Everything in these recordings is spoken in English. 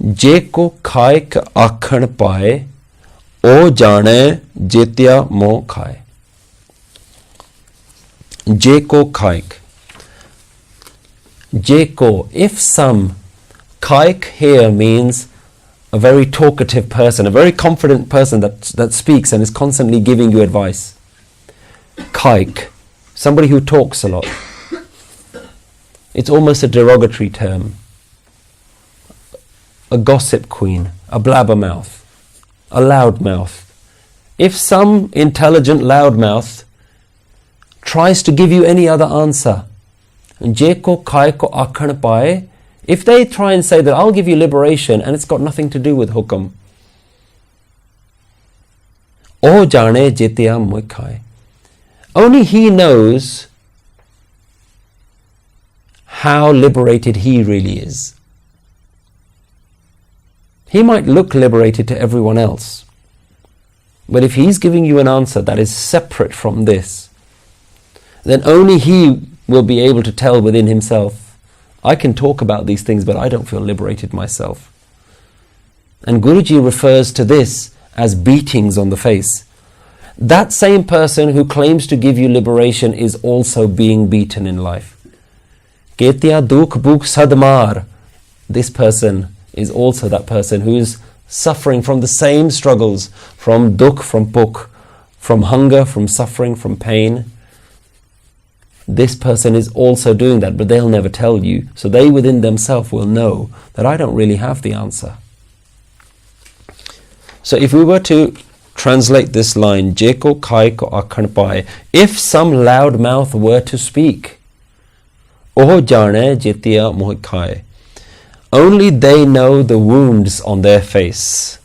जे को खाइक आखण पाए, ओ जाने जेत्या मोह खाए. जे को खाइक. Je ko, if some, khaik here means a very talkative person, a very confident person that speaks and is constantly giving you advice. Khaik, somebody who talks a lot. It's almost a derogatory term. A gossip queen, a blabbermouth, a loudmouth. If some intelligent loudmouth tries to give you any other answer, Je ko khaik ko akhan pae, if they try and say that I'll give you liberation and it's got nothing to do with hukam, O jane jetya moh khaye. Only he knows how liberated he really is. He might look liberated to everyone else, but if he's giving you an answer that is separate from this, then only he will be able to tell within himself, I can talk about these things, but I don't feel liberated myself. And Guruji refers to this as beatings on the face. That same person who claims to give you liberation is also being beaten in life. Ketya dukh bhuk sadmar. This person is also that person who is suffering from the same struggles, from dukh, from bhuk, from hunger, from suffering, from pain. This person is also doing that, but they'll never tell you. So they within themselves will know that I don't really have the answer. So if we were to translate this line, Je ko khai ko akhan pae, if some loud mouth were to speak, Oh jane jetya moh khaye, only they know the wounds on their face.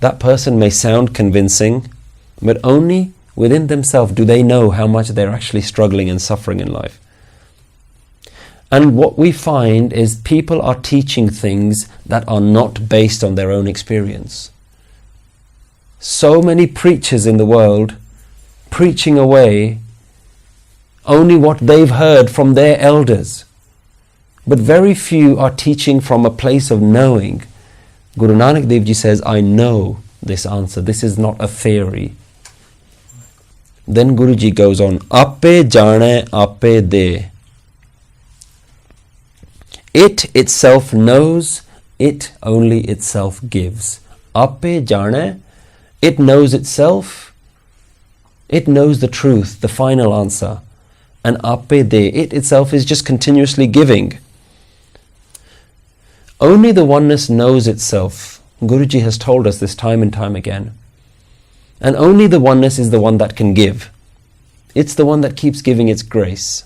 That person may sound convincing, but only within themselves do they know how much they're actually struggling and suffering in life. And what we find is people are teaching things that are not based on their own experience. So many preachers in the world preaching away only what they've heard from their elders. But very few are teaching from a place of knowing. Guru Nanak Dev Ji says, I know this answer. This is not a theory. Then Guruji goes on, Ape jane ape de. It itself knows, it only itself gives. Ape jane, it knows itself, it knows the truth, the final answer. And ape de, it itself is just continuously giving. Only the oneness knows itself. Guruji has told us this time and time again. And only the oneness is the one that can give. It's the one that keeps giving its grace.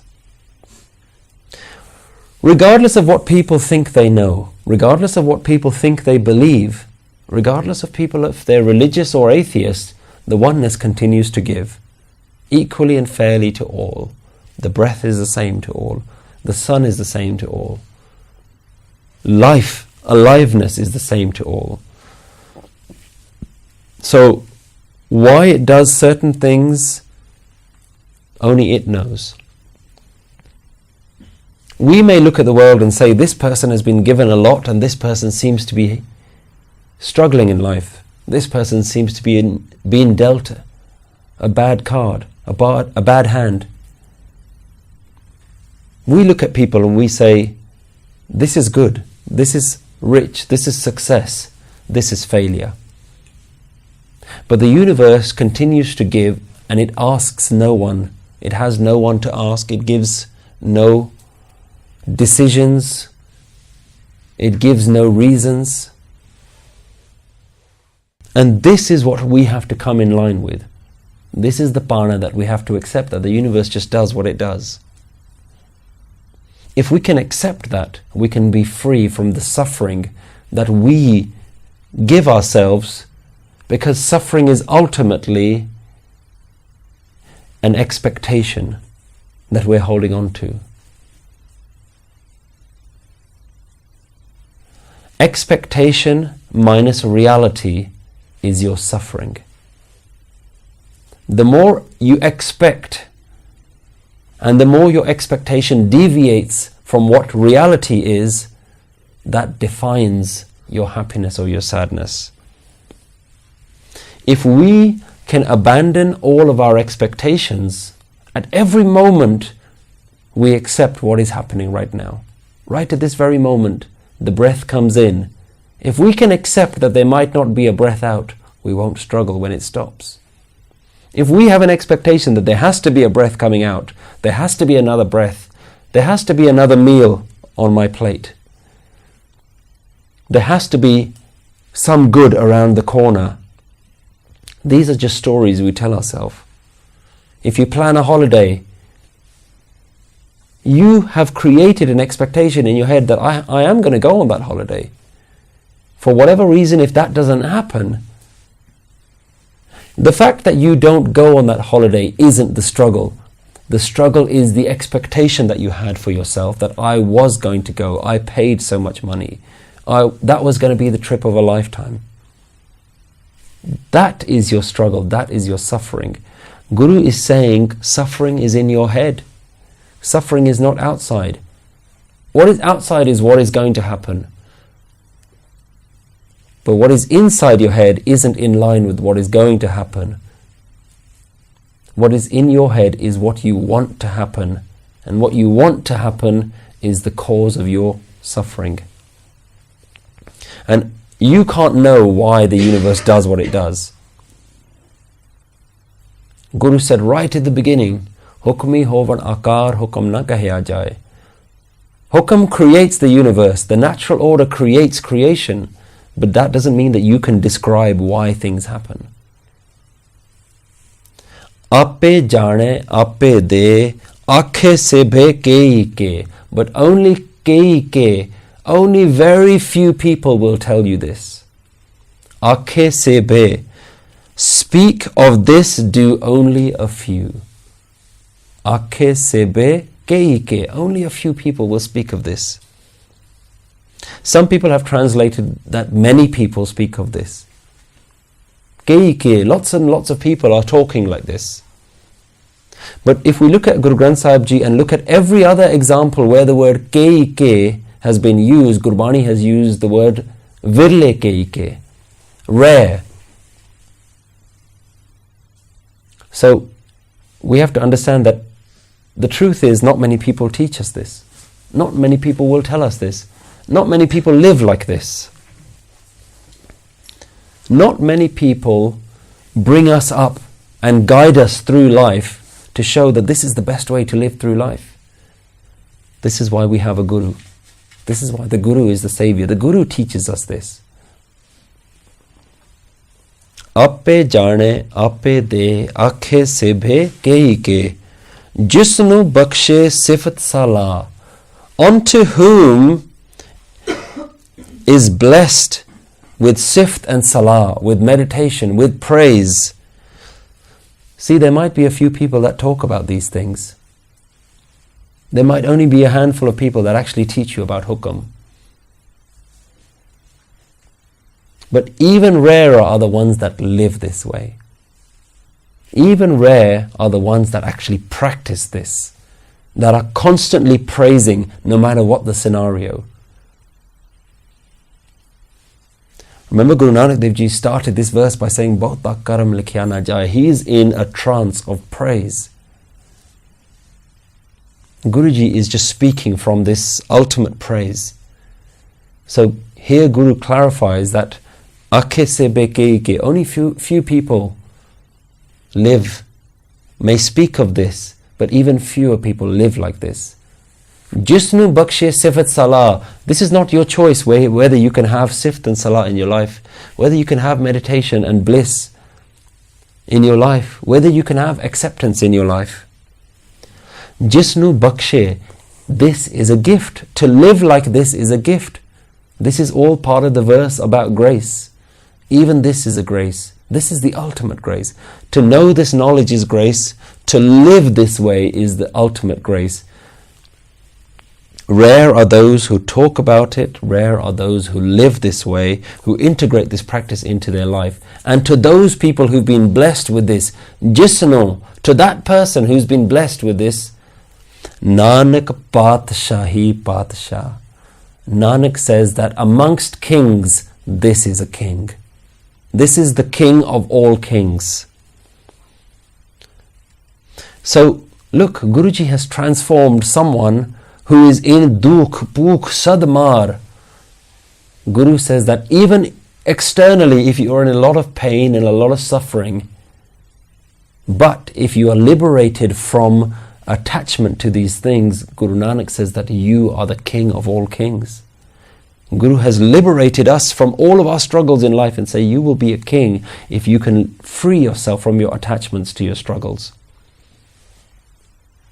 Regardless of what people think they know, regardless of what people think they believe, regardless of people if they're religious or atheist, the oneness continues to give, equally and fairly to all. The breath is the same to all. The sun is the same to all. Life, aliveness is the same to all. So, why it does certain things, only it knows. We may look at the world and say, this person has been given a lot and this person seems to be struggling in life. This person seems to be being dealt a bad card, a bad hand. We look at people and we say, this is good, this is rich, this is success, this is failure. But the universe continues to give and it asks no one. It has no one to ask. It gives no decisions. It gives no reasons. And this is what we have to come in line with. This is the pana that we have to accept, that the universe just does what it does. If we can accept that, we can be free from the suffering that we give ourselves, because suffering is ultimately an expectation that we're holding on to. Expectation minus reality is your suffering. The more you expect, and the more your expectation deviates from what reality is, that defines your happiness or your sadness. If we can abandon all of our expectations, at every moment we accept what is happening right now. Right at this very moment, the breath comes in. If we can accept that there might not be a breath out, we won't struggle when it stops. If we have an expectation that there has to be a breath coming out, there has to be another breath, there has to be another meal on my plate, there has to be some good around the corner, these are just stories we tell ourselves. If you plan a holiday, you have created an expectation in your head that I am going to go on that holiday. For whatever reason, if that doesn't happen, the fact that you don't go on that holiday isn't the struggle. The struggle is the expectation that you had for yourself, that I was going to go, I paid so much money, that was going to be the trip of a lifetime. That is your struggle, that is your suffering. Guru is saying suffering is in your head. Suffering is not outside. What is outside is what is going to happen. But what is inside your head isn't in line with what is going to happen. What is in your head is what you want to happen. And what you want to happen is the cause of your suffering. And you can't know why the universe does what it does. Guru said right at the beginning, Hukmi hovan akar hukam na kahya jaye. Hukam creates the universe. The natural order creates creation. But that doesn't mean that you can describe why things happen. Ape jane, ape de, akhe se bhe kei ke. But only kei ke. Only very few people will tell you this. Akhe se bhe. Speak of this do only a few. Akhe se bhe kei ke. Only a few people will speak of this. Some people have translated that many people speak of this. Kei ke. Lots and lots of people are talking like this. But if we look at Guru Granth Sahib Ji and look at every other example where the word kei ke has been used, Gurbani has used the word virle kei ke, rare. So we have to understand that the truth is not many people teach us this. Not many people will tell us this. Not many people live like this. Not many people bring us up and guide us through life to show that this is the best way to live through life. This is why we have a guru. This is why the guru is the savior. The guru teaches us this. Ape jane, ape de, akhe se bhe kei ke, jisnu bakshe sifat salah. Unto whom is blessed with sift and salah, with meditation, with praise. See, there might be a few people that talk about these things. There might only be a handful of people that actually teach you about hukam. But even rarer are the ones that live this way. Even rare are the ones that actually practice this, that are constantly praising no matter what the scenario. Remember, Guru Nanak Dev Ji started this verse by saying, Bahut karam likhya na jaye. He is in a trance of praise. Guruji is just speaking from this ultimate praise. So here Guru clarifies that akhe se beke ke, only few people may speak of this, but even fewer people live like this. Jisnu bakshe sifat salah. This is not your choice whether you can have sift and salah in your life, whether you can have meditation and bliss in your life, whether you can have acceptance in your life. Jisnu bakshe, this is a gift. To live like this is a gift. This is all part of the verse about grace. Even this is a grace. This is the ultimate grace. To know this knowledge is grace. To live this way is the ultimate grace. Rare are those who talk about it. Rare are those who live this way, who integrate this practice into their life. And to those people who've been blessed with this, jisno, to that person who's been blessed with this, Nanak Patshahi Patshah. Nanak says that amongst kings, this is a king. This is the king of all kings. So, look, Guruji has transformed someone who is in dukh, pukh, sadmar. Guru says that even externally, if you are in a lot of pain and a lot of suffering, but if you are liberated from attachment to these things, Guru Nanak says that you are the king of all kings. Guru has liberated us from all of our struggles in life and say you will be a king if you can free yourself from your attachments to your struggles.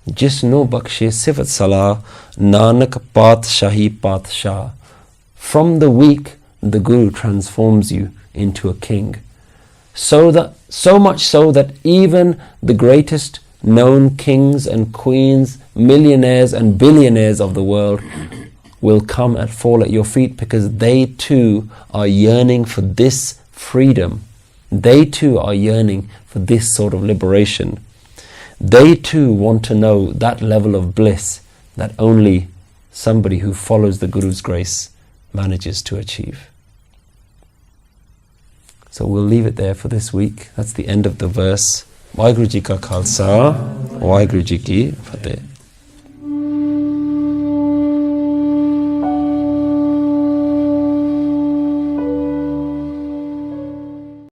Jisno bakshe sifat salah, Nanak Patshahi Patshah. From the weak, the Guru transforms you into a king. So much so that even the greatest known kings and queens, millionaires and billionaires of the world will come and fall at your feet because they too are yearning for this freedom. They too are yearning for this sort of liberation. They too want to know that level of bliss that only somebody who follows the Guru's grace manages to achieve. So we'll leave it there for this week. That's the end of the verse. Waheguru Ji Ka Khalsa, Waheguru Ji Ki Fateh.